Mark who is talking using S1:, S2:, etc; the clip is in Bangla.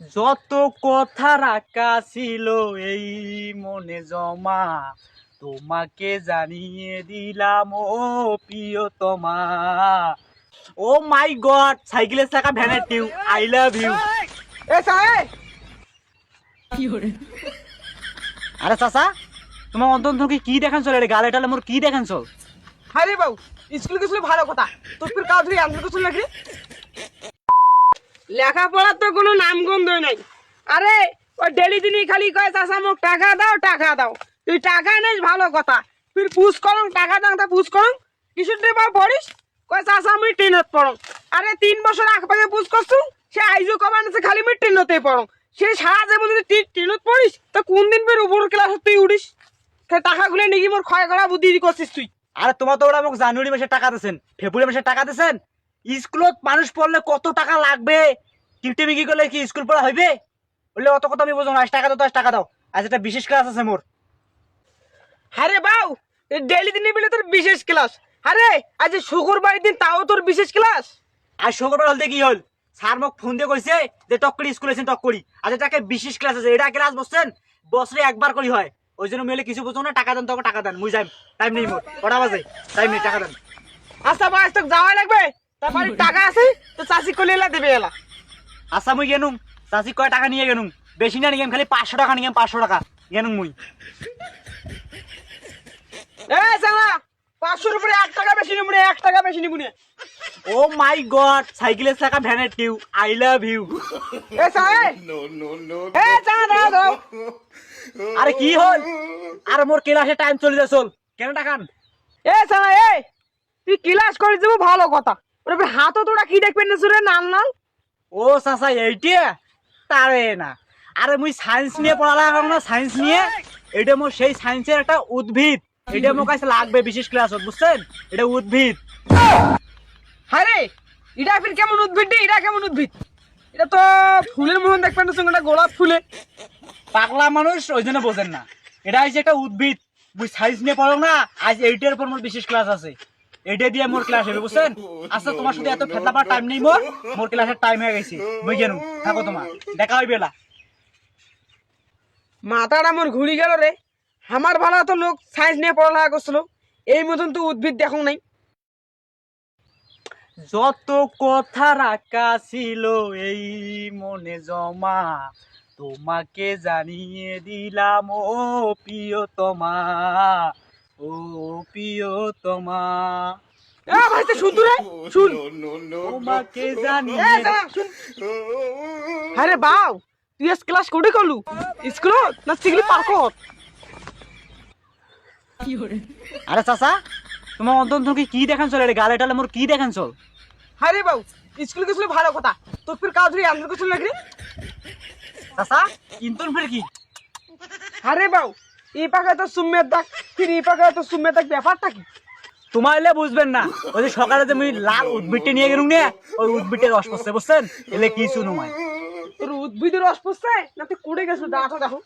S1: যত কথা রাখা ছিল এই মনে জমা, তোমাকে জানিয়ে দিলাম ও প্রিয়তমা। ও মাই গড, সাইকেলের চাকা ভ্যানের টিউ, আই লাভ ইউ। আরে চাচা, তোমার অন্তর কি দেখান চল, গালে টালে মোর কি দেখান চল?
S2: আরে বাবু, স্কুল গেছিল ভালো কথা, তোর ফির কাজ ধরে আনতে গেছিল নাকি? লেখাপড়ার তো কোনো নামগন্ধ নাই। আরে ওই ডেলি দিনই খালি কয় চাষা মোক টাকা দাও টাকা দাও। তুই টাকা নেস ভালো কথা, ফির পুষ করং টাকা দাও তা পুষ করং কিছু বা পড়িস কয় চাষা আমি ট্রেনত পড়ং। আরে 3 বছর আগে পুষ করছু, সে আইজো কমান আছে খালি আমি ট্রেনতে পড়ং। সে সারা জীবন যদি ট্রেনত পড়িস তো কোন দিন ফির উপর ক্লাস তুই উঠিস? টাকা গুলো নাকি মোর ক্ষয় করা বুদ্ধি করছিস তুই।
S1: আরে তোমার তো ওরা মোক জানুয়ারি মাসে টাকা দিয়েছেন, ফেব্রুয়ারি মাসে টাকা দিয়েছেন। স্কুলত মানুষ পড়লে কত টাকা লাগবে, কিপটে বিক্রি করলে কি স্কুল পড়া হইবে? বললে অত কথা আমি বোঝো না, 8 টাকা দাও তো 8 টাকা দাও। আজ একটা বিশেষ ক্লাস আছে মোর।
S2: আরে বাউ, ডেলি দিনে বেলে তোর বিশেষ ক্লাস? আরে আজ শুক্রবার দিন তাও তোর বিশেষ ক্লাস?
S1: আর শুক্রবার হলতে কি হল, স্যার মোক ফোন দিয়ে কইছে যে টক করি স্কুলে আছেন, টক করি আজ এটাকে বিশেষ ক্লাস আছে। এটা ক্লাস বসছেন বছরে একবার করি হয়, ওই জন্য মেলে কিছু বোঝো না। টাকা দেন, তোকে টাকা দেন, মুই যাই, টাইম নেই মোর, কটা বাজে, টাইম নেই, টাকা দেন।
S2: আচ্ছা ভাই, তোকে যাওয়াই লাগবে, তারপরে টাকা আছে তো চাষি করলে এলা দেবে এলা।
S1: আচ্ছা মুই গেনুম, চাষি কয় টাকা নিয়ে গেনুম, বেশি না নিয়ে খালি 500 টাকা নিয়ে 500 টাকা গেনুম মুই।
S2: এ সালা, 500 উপরে 1 টাকা বেশি নিবুনে, 1 টাকা বেশি নিবুনে।
S1: ও মাই গড, সাইকেলের চাকা ভ্যানের টিউ, আই লাভ ইউ।
S2: এ সালা, এ চালা দাও দাও।
S1: আরে কি হল? আরে মোর ক্লাসে টাইম চলে যা, চল কেন টাকান?
S2: এ সালা, তুই ক্লাস করে যাবো ভালো কথা, ওরে হাতও তোরা কি দেখবেন না সুরে নাল নাল।
S1: ও চাচা এইটা তারে না, আরে মুই সায়েন্স নিয়ে পড়ালেখা করব না, সায়েন্স নিয়ে। এটা মোর সেই সায়েন্সের একটা উদ্ভিদ, এটা মোর কাছে লাগবে বিশেষ ক্লাসত, বুঝছেন? এটা উদ্ভিদ।
S2: আরে এটা ফির কেমন উদ্ভিদ রে? এটা কেমন উদ্ভিদ? এটা তো ফুলের মতন দেখবেন না, সঙ্গে গোলাপ ফুলে।
S1: পাগলা মানুষ ওই জন্য বোঝেন না, এটা হচ্ছে একটা উদ্ভিদ। মুই সায়েন্স নিয়ে পড়ো না, আজ এইটার উপর মোর বিশেষ ক্লাস আছে, এইটা দিয়ে মোর ক্লাস হবে, বুঝছেন? আচ্ছা তোমার সাথে এত ফেতলা পাওয়ার টাইম নেই মোর, মোর ক্লাসের টাইম হয়ে গেছে, মুই গেলুম, থাকো, তোমার দেখা হইবে না।
S2: মাথাটা মোর ঘুরি গেল রে। আমার ভালো তো লোক সায়েন্স নিয়ে পড়ালেখা করছিল, এই মতন তো উদ্ভিদ দেখো নাই।
S1: যত কথা রাখা ছিল এই মনে জমা, তোমাকে জানিয়ে দিলাম ও প্রিয়তমা, ও প্রিয়তমা।
S2: ভাই তো শুন তো রে, শুন।
S1: তোমাকে জানিয়ে
S2: শুন। আরে বাউ, তুই আজ ক্লাস কোডে করলু? স্কুল না সিগলি পার্কত?
S1: আরে চাচা, তোমার অন্তর কি দেখান চল, গালে টালে মোর কি দেখান চল?
S2: আরে বাউ, স্কুল গেছিল ভালো কথা, তোর ফির কাজ ধরে আনতে গেছিল নাকি?
S1: চাচা কিন্তু ফির কি?
S2: আরে বাউ, এই পাকায় তো সুমের দাগ, ফির এই পাকায় তো সুমের দাগ, ব্যাপারটা কি?
S1: তোমার এলে বুঝবেন না, ওই যে সকালে যে মুই লাল উদ্ভিদটা নিয়ে গেলুম না, ওই উদ্ভিদের রস পড়ছে, বুঝছেন? এলে কি শুনুমাই।
S2: তোর উদ্ভিদের রস পড়ছে না তুই কোডে গেছিল? দাঁড়া দেখো।